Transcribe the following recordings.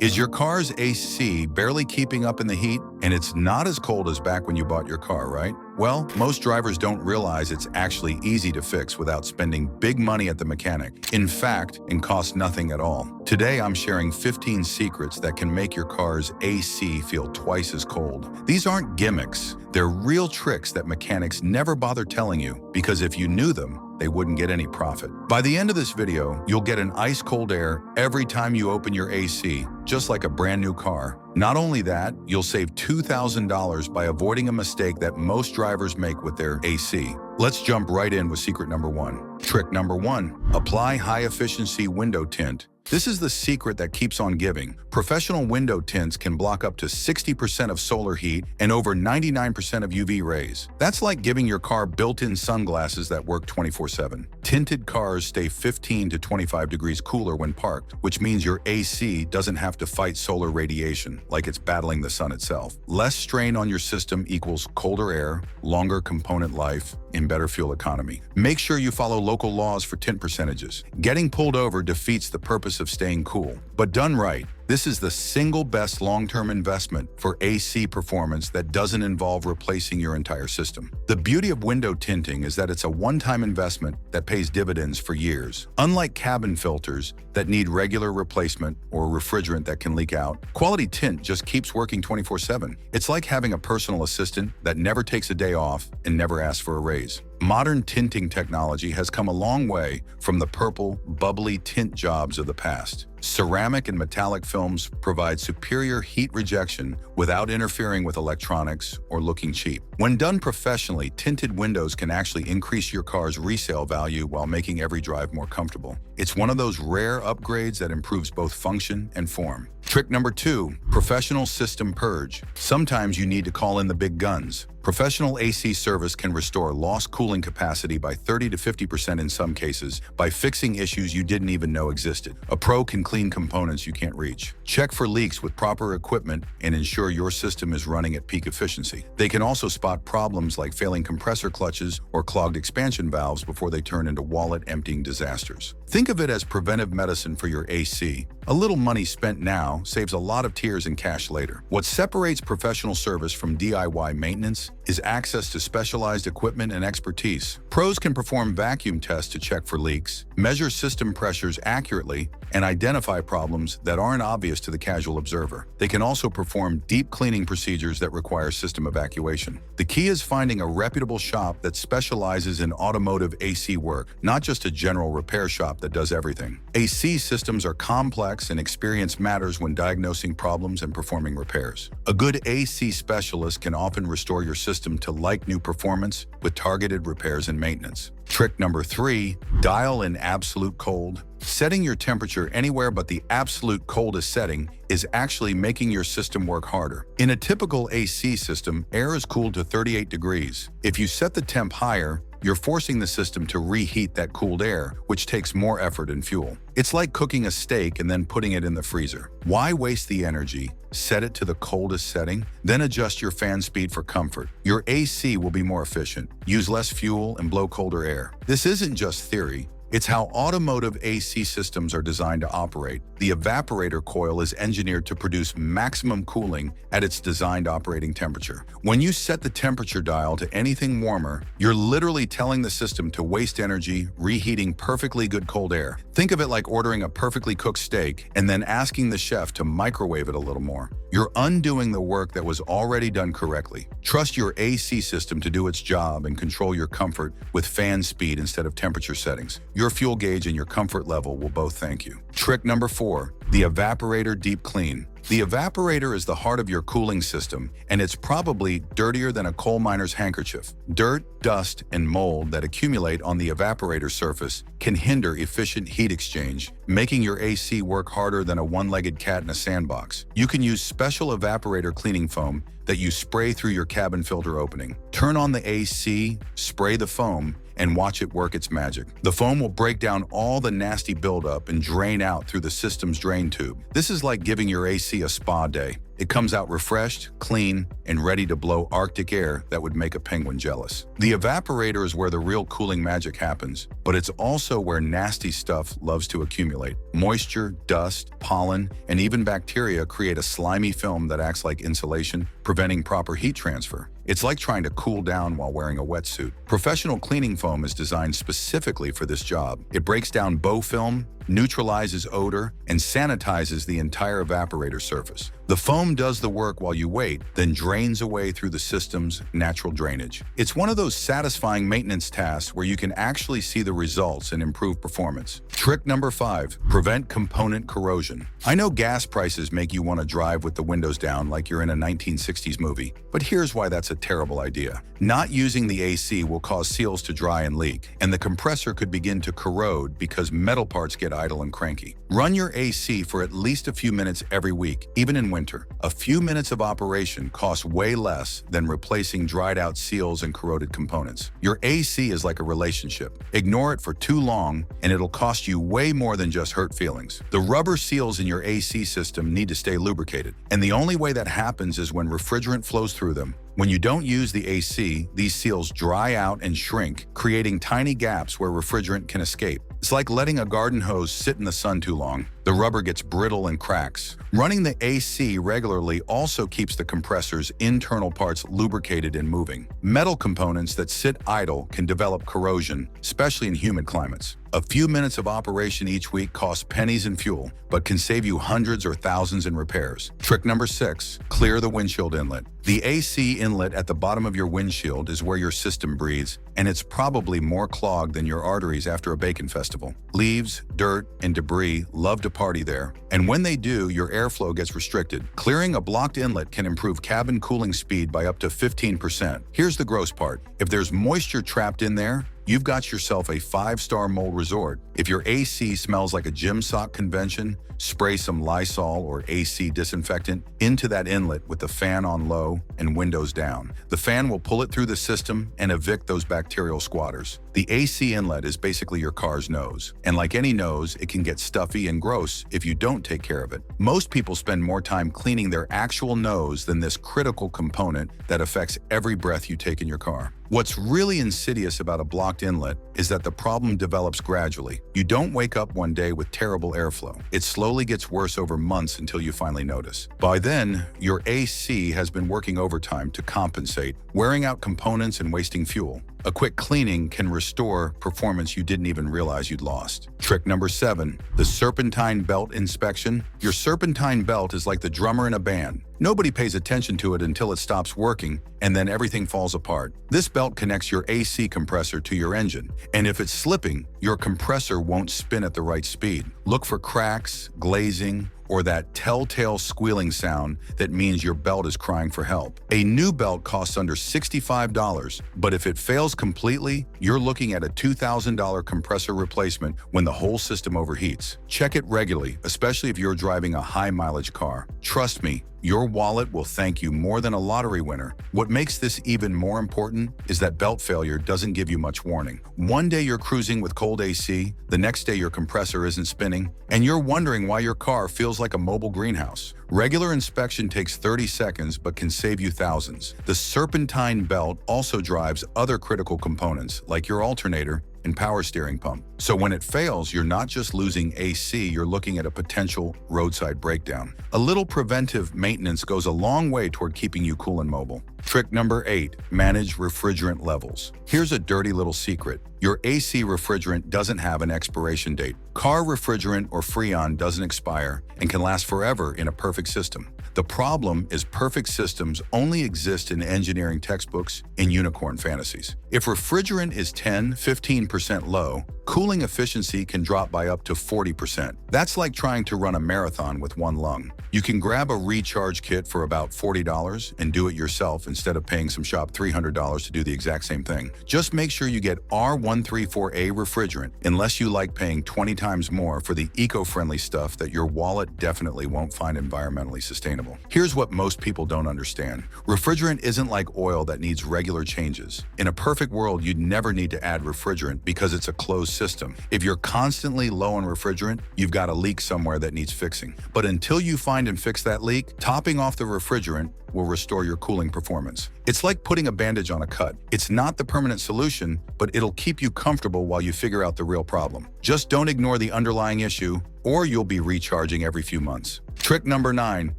Is your car's AC barely keeping up in the heat? And it's not as cold as back when you bought your car, right? Well, most drivers don't realize it's actually easy to fix without spending big money at the mechanic. In fact, it costs nothing at all. Today, I'm sharing 15 secrets that can make your car's AC feel twice as cold. These aren't gimmicks. They're real tricks that mechanics never bother telling you, because if you knew them, they wouldn't get any profit. By the end of this video, you'll get an ice-cold air every time you open your AC, just like a brand new car. Not only that, you'll save $2,000 by avoiding a mistake that most drivers make with their AC. Let's jump right in with secret number 1. Trick number 1, apply high-efficiency window tint. This is the secret that keeps on giving. Professional window tints can block up to 60% of solar heat and over 99% of UV rays. That's like giving your car built-in sunglasses that work 24/7. Tinted cars stay 15 to 25 degrees cooler when parked, which means your AC doesn't have to fight solar radiation like it's battling the sun itself. Less strain on your system equals colder air, longer component life, and better fuel economy. Make sure you follow local laws for tint percentages. Getting pulled over defeats the purpose of staying cool. But done right, this is the single best long-term investment for AC performance that doesn't involve replacing your entire system. The beauty of window tinting is that it's a one-time investment that pays dividends for years. Unlike cabin filters that need regular replacement or refrigerant that can leak out, quality tint just keeps working 24/7. It's like having a personal assistant that never takes a day off and never asks for a raise. Modern tinting technology has come a long way from the purple, bubbly tint jobs of the past. Ceramic and metallic films provide superior heat rejection without interfering with electronics or looking cheap. When done professionally, tinted windows can actually increase your car's resale value while making every drive more comfortable. It's one of those rare upgrades that improves both function and form. Trick number 2, professional system purge. Sometimes you need to call in the big guns. Professional AC service can restore lost cooling capacity by 30 to 50% in some cases by fixing issues you didn't even know existed. A pro can clean components you can't reach. Check for leaks with proper equipment and ensure your system is running at peak efficiency. They can also spot problems like failing compressor clutches or clogged expansion valves before they turn into wallet-emptying disasters. Think of it as preventive medicine for your AC. A little money spent now saves a lot of tears and cash later. What separates professional service from DIY maintenance is access to specialized equipment and expertise. Pros can perform vacuum tests to check for leaks, measure system pressures accurately, and identify problems that aren't obvious to the casual observer. They can also perform deep cleaning procedures that require system evacuation. The key is finding a reputable shop that specializes in automotive AC work, not just a general repair shop that does everything. AC systems are complex and experience matters when diagnosing problems and performing repairs. A good AC specialist can often restore your system to like-new performance with targeted repairs and maintenance. Trick number 3, dial in absolute cold. Setting your temperature anywhere but the absolute coldest setting is actually making your system work harder. In a typical AC system, air is cooled to 38 degrees. If you set the temp higher, you're forcing the system to reheat that cooled air, which takes more effort and fuel. It's like cooking a steak and then putting it in the freezer. Why waste the energy? Set it to the coldest setting, then adjust your fan speed for comfort. Your AC will be more efficient, use less fuel, and blow colder air. This isn't just theory. It's how automotive AC systems are designed to operate. The evaporator coil is engineered to produce maximum cooling at its designed operating temperature. When you set the temperature dial to anything warmer, you're literally telling the system to waste energy reheating perfectly good cold air. Think of it like ordering a perfectly cooked steak and then asking the chef to microwave it a little more. You're undoing the work that was already done correctly. Trust your AC system to do its job and control your comfort with fan speed instead of temperature settings. Your fuel gauge and your comfort level will both thank you. Trick number 4, the evaporator deep clean. The evaporator is the heart of your cooling system, and it's probably dirtier than a coal miner's handkerchief. Dirt, dust, and mold that accumulate on the evaporator surface can hinder efficient heat exchange, making your AC work harder than a one-legged cat in a sandbox. You can use special evaporator cleaning foam that you spray through your cabin filter opening. Turn on the AC, spray the foam, and watch it work its magic. The foam will break down all the nasty buildup and drain out through the system's drain tube. This is like giving your AC a spa day. It comes out refreshed, clean, and ready to blow Arctic air that would make a penguin jealous. The evaporator is where the real cooling magic happens, but it's also where nasty stuff loves to accumulate. Moisture, dust, pollen, and even bacteria create a slimy film that acts like insulation, preventing proper heat transfer. It's like trying to cool down while wearing a wetsuit. Professional cleaning foam is designed specifically for this job. It breaks down bow film, neutralizes odor, and sanitizes the entire evaporator surface. The foam does the work while you wait, then drains away through the system's natural drainage. It's one of those satisfying maintenance tasks where you can actually see the results and improve performance. Trick number 5, prevent component corrosion. I know gas prices make you want to drive with the windows down like you're in a 1960s movie, but here's why that's a terrible idea. Not using the AC will cause seals to dry and leak, and the compressor could begin to corrode because metal parts get idle and cranky. Run your AC for at least a few minutes every week, even in winter. A few minutes of operation costs way less than replacing dried out seals and corroded components. Your AC is like a relationship. Ignore it for too long and it'll cost you way more than just hurt feelings. The rubber seals in your AC system need to stay lubricated, and the only way that happens is when refrigerant flows through them. When you don't use the AC, these seals dry out and shrink, creating tiny gaps where refrigerant can escape. It's like letting a garden hose sit in the sun too long. The rubber gets brittle and cracks. Running the AC regularly also keeps the compressor's internal parts lubricated and moving. Metal components that sit idle can develop corrosion, especially in humid climates. A few minutes of operation each week costs pennies in fuel, but can save you hundreds or thousands in repairs. Trick number 6, clear the windshield inlet. The AC inlet at the bottom of your windshield is where your system breathes, and it's probably more clogged than your arteries after a bacon festival. Leaves, dirt, and debris love to party there, and when they do, your airflow gets restricted. Clearing a blocked inlet can improve cabin cooling speed by up to 15%. Here's the gross part. If there's moisture trapped in there, you've got yourself a 5-star mold resort. If your AC smells like a gym sock convention, spray some Lysol or AC disinfectant into that inlet with the fan on low and windows down. The fan will pull it through the system and evict those bacterial squatters. The AC inlet is basically your car's nose, and like any nose, it can get stuffy and gross if you don't take care of it. Most people spend more time cleaning their actual nose than this critical component that affects every breath you take in your car. What's really insidious about a blocked inlet is that the problem develops gradually. You don't wake up one day with terrible airflow. It slowly gets worse over months until you finally notice. By then, your AC has been working overtime to compensate, wearing out components and wasting fuel. A quick cleaning can restore performance you didn't even realize you'd lost. Trick number 7, the Serpentine belt inspection. Your Serpentine belt is like the drummer in a band. Nobody pays attention to it until it stops working, and then everything falls apart. This belt connects your AC compressor to your engine, and if it's slipping, your compressor won't spin at the right speed. Look for cracks, glazing, or that telltale squealing sound that means your belt is crying for help. A new belt costs under $65, but if it fails completely, you're looking at a $2,000 compressor replacement when the whole system overheats. Check it regularly, especially if you're driving a high-mileage car. Trust me, your wallet will thank you more than a lottery winner. What makes this even more important is that belt failure doesn't give you much warning. One day you're cruising with cold AC, the next day your compressor isn't spinning, and you're wondering why your car feels like a mobile greenhouse. Regular inspection takes 30 seconds but can save you thousands. The Serpentine belt also drives other critical components like your alternator and power steering pump. So when it fails, you're not just losing AC, you're looking at a potential roadside breakdown. A little preventive maintenance goes a long way toward keeping you cool and mobile. Trick number 8, manage refrigerant levels. Here's a dirty little secret. Your AC refrigerant doesn't have an expiration date. Car refrigerant or Freon doesn't expire and can last forever in a perfect system. The problem is perfect systems only exist in engineering textbooks and unicorn fantasies. If refrigerant is 10–15% low, cooling efficiency can drop by up to 40%. That's like trying to run a marathon with one lung. You can grab a recharge kit for about $40 and do it yourself instead of paying some shop $300 to do the exact same thing. Just make sure you get R134A refrigerant unless you like paying 20 times more for the eco-friendly stuff that your wallet definitely won't find environmentally sustainable. Here's what most people don't understand. Refrigerant isn't like oil that needs regular changes. In a perfect world, you'd never need to add refrigerant because it's a closed system. If you're constantly low on refrigerant, you've got a leak somewhere that needs fixing. But until you find and fix that leak, topping off the refrigerant will restore your cooling performance. It's like putting a bandage on a cut. It's not the permanent solution, but it'll keep you comfortable while you figure out the real problem. Just don't ignore the underlying issue, or you'll be recharging every few months. Trick number 9,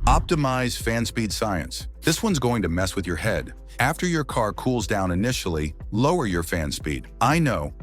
optimize fan speed science. This one's going to mess with your head. After your car cools down initially, lower your fan speed. I know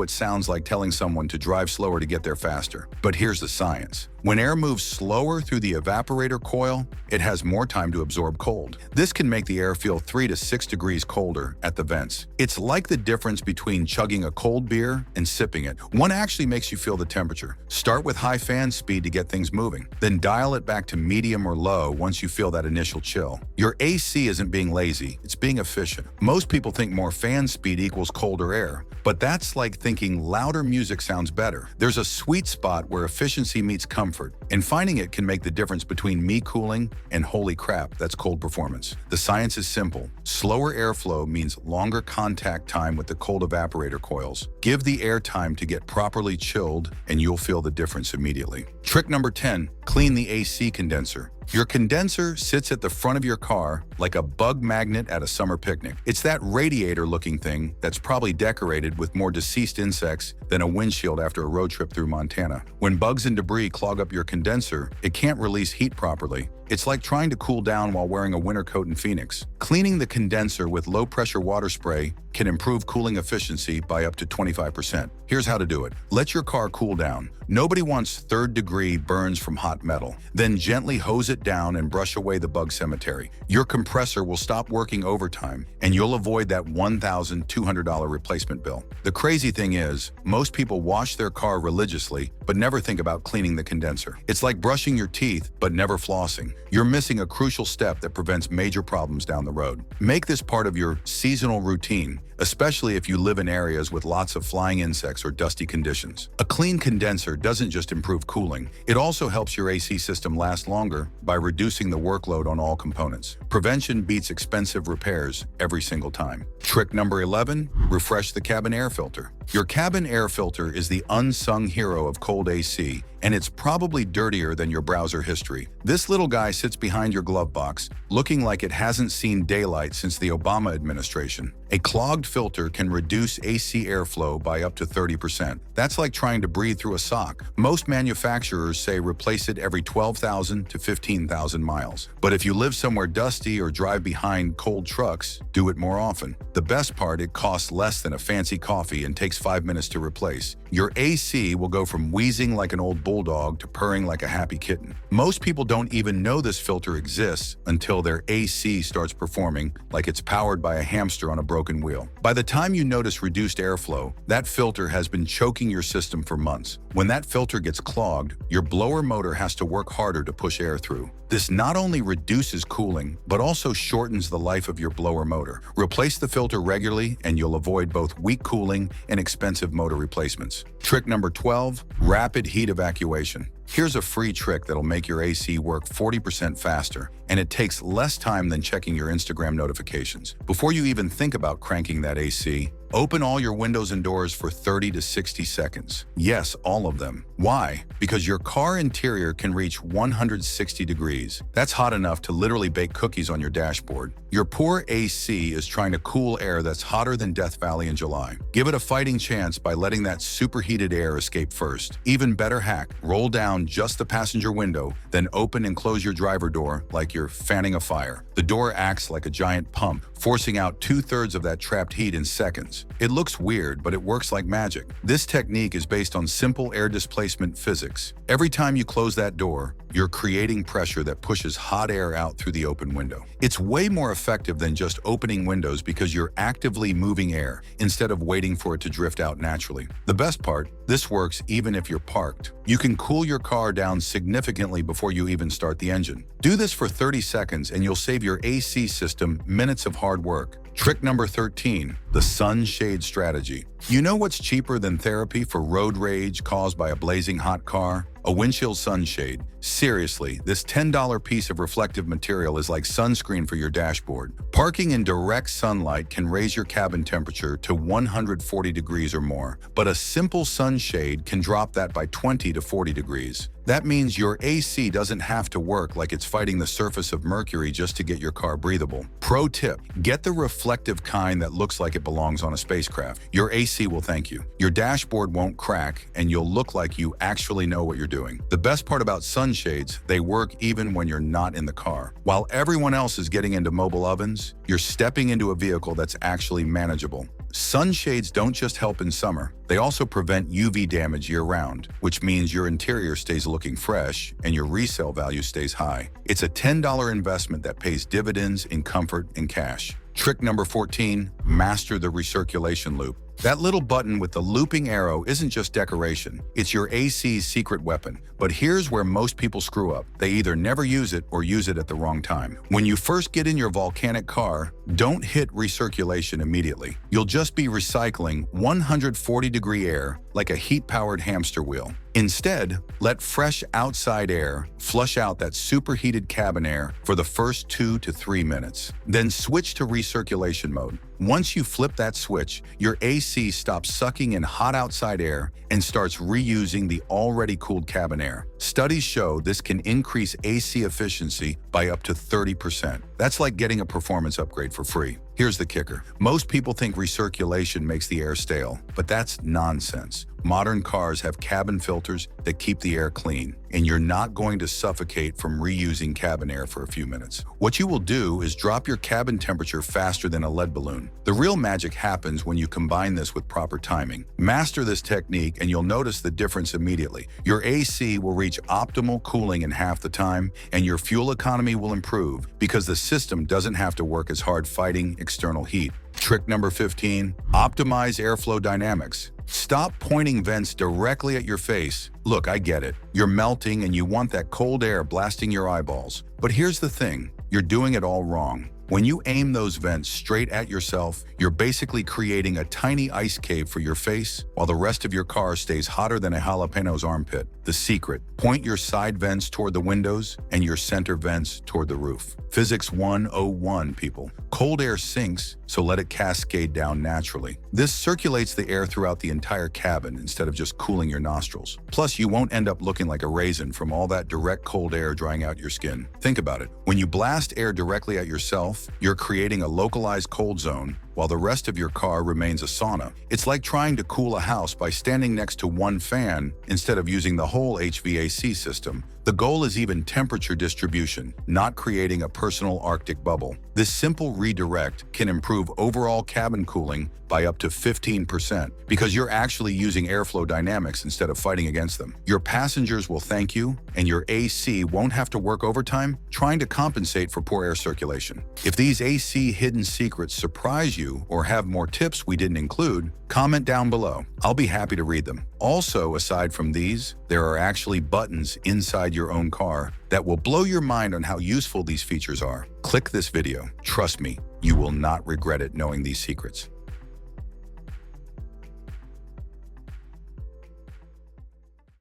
it sounds like telling someone to drive slower to get there faster, but here's the science. When air moves slower through the evaporator coil, it has more time to absorb cold. This can make the air feel 3 to 6 degrees colder at the vents. It's like the difference between chugging a cold beer and sipping it. One actually makes you feel the temperature. Start with high fan speed to get things moving, then dial it back to medium or low once you feel that initial chill. Your AC isn't being lazy, it's being efficient. Most people think more fan speed equals colder air, but that's like thinking louder music sounds better. There's a sweet spot where efficiency meets comfort, and finding it can make the difference between me cooling and holy crap, that's cold performance. The science is simple. Slower airflow means longer contact time with the cold evaporator coils. Give the air time to get properly chilled, and you'll feel the difference immediately. Trick number 10, clean the AC condenser. Your condenser sits at the front of your car like a bug magnet at a summer picnic. It's that radiator-looking thing that's probably decorated with more deceased insects than a windshield after a road trip through Montana. When bugs and debris clog up your condenser, it can't release heat properly. It's like trying to cool down while wearing a winter coat in Phoenix. Cleaning the condenser with low-pressure water spray can improve cooling efficiency by up to 25%. Here's how to do it. Let your car cool down. Nobody wants third-degree burns from hot metal. Then gently hose it down and brush away the bug cemetery. Your compressor will stop working overtime, and you'll avoid that $1,200 replacement bill. The crazy thing is, most people wash their car religiously, but never think about cleaning the condenser. It's like brushing your teeth, but never flossing. You're missing a crucial step that prevents major problems down the road. Make this part of your seasonal routine, especially if you live in areas with lots of flying insects or dusty conditions. A clean condenser doesn't just improve cooling, it also helps your AC system last longer by reducing the workload on all components. Prevention beats expensive repairs every single time. Trick number 11, refresh the cabin air filter. Your cabin air filter is the unsung hero of cold AC, and it's probably dirtier than your browser history. This little guy sits behind your glove box, looking like it hasn't seen daylight since the Obama administration. A clogged filter can reduce AC airflow by up to 30%. That's like trying to breathe through a sock. Most manufacturers say replace it every 12,000 to 15,000 miles. But if you live somewhere dusty or drive behind cold trucks, do it more often. The best part, it costs less than a fancy coffee and takes 5 minutes to replace. Your AC will go from wheezing like an old bulldog to purring like a happy kitten. Most people don't even know this filter exists until their AC starts performing like it's powered by a hamster on a broken wheel. By the time you notice reduced airflow, that filter has been choking your system for months. When that filter gets clogged, your blower motor has to work harder to push air through. This not only reduces cooling, but also shortens the life of your blower motor. Replace the filter regularly and you'll avoid both weak cooling and expensive motor replacements. Trick number 12, rapid heat evacuation. Here's a free trick that'll make your AC work 40% faster, and it takes less time than checking your Instagram notifications. Before you even think about cranking that AC, open all your windows and doors for 30 to 60 seconds. Yes, all of them. Why? Because your car interior can reach 160 degrees. That's hot enough to literally bake cookies on your dashboard. Your poor AC is trying to cool air that's hotter than Death Valley in July. Give it a fighting chance by letting that superheated air escape first. Even better hack, roll down just the passenger window, then open and close your driver door like you're fanning a fire. The door acts like a giant pump, forcing out 2/3 of that trapped heat in seconds. It looks weird, but it works like magic. This technique is based on simple air displacement physics. Every time you close that door, you're creating pressure that pushes hot air out through the open window. It's way more effective than just opening windows because you're actively moving air instead of waiting for it to drift out naturally. The best part, this works even if you're parked. You can cool your car down significantly before you even start the engine. Do this for 30 seconds and you'll save your AC system minutes of hard work. Trick number 13, the sunshade strategy. You know what's cheaper than therapy for road rage caused by a blazing hot car? A windshield sunshade. Seriously, this $10 piece of reflective material is like sunscreen for your dashboard. Parking in direct sunlight can raise your cabin temperature to 140 degrees or more, but a simple sunshade can drop that by 20 to 40 degrees. That means your AC doesn't have to work like it's fighting the surface of Mercury just to get your car breathable. Pro tip, get the reflective kind that looks like it belongs on a spacecraft. Your AC will thank you. Your dashboard won't crack, and you'll look like you actually know what you're doing. The best part about sunshades, they work even when you're not in the car. While everyone else is getting into mobile ovens, you're stepping into a vehicle that's actually manageable. Sunshades don't just help in summer, they also prevent UV damage year-round, which means your interior stays looking fresh and your resale value stays high. It's a $10 investment that pays dividends in comfort and cash. Trick number 14, master the recirculation loop. That little button with the looping arrow isn't just decoration, it's your AC's secret weapon. But here's where most people screw up. They either never use it or use it at the wrong time. When you first get in your volcanic car, don't hit recirculation immediately. You'll just be recycling 140-degree air like a heat-powered hamster wheel. Instead, let fresh outside air flush out that superheated cabin air for the first 2 to 3 minutes. Then switch to recirculation mode. Once you flip that switch, your AC stops sucking in hot outside air and starts reusing the already cooled cabin air. Studies show this can increase AC efficiency by up to 30%. That's like getting a performance upgrade for free. Here's the kicker. Most people think recirculation makes the air stale, but that's nonsense. Modern cars have cabin filters that keep the air clean, and you're not going to suffocate from reusing cabin air for a few minutes. What you will do is drop your cabin temperature faster than a lead balloon. The real magic happens when you combine this with proper timing. Master this technique and you'll notice the difference immediately. Your AC will reach optimal cooling in half the time, and your fuel economy will improve because the system doesn't have to work as hard fighting external heat. Trick number 15, optimize airflow dynamics. Stop pointing vents directly at your face. Look, I get it. You're melting and you want that cold air blasting your eyeballs. But here's the thing, you're doing it all wrong. When you aim those vents straight at yourself, you're basically creating a tiny ice cave for your face, while the rest of your car stays hotter than a jalapeno's armpit. The secret, point your side vents toward the windows and your center vents toward the roof. Physics 101, people. Cold air sinks, so let it cascade down naturally. This circulates the air throughout the entire cabin instead of just cooling your nostrils. Plus, you won't end up looking like a raisin from all that direct cold air drying out your skin. Think about it. When you blast air directly at yourself, you're creating a localized cold zone while the rest of your car remains a sauna. It's like trying to cool a house by standing next to one fan instead of using the whole HVAC system. The goal is even temperature distribution, not creating a personal Arctic bubble. This simple redirect can improve overall cabin cooling by up to 15% because you're actually using airflow dynamics instead of fighting against them. Your passengers will thank you, and your AC won't have to work overtime trying to compensate for poor air circulation. If these AC hidden secrets surprise you or have more tips we didn't include, comment down below. I'll be happy to read them. Also, aside from these, there are actually buttons inside your own car that will blow your mind on how useful these features are. Click this video. Trust me, you will not regret it knowing these secrets.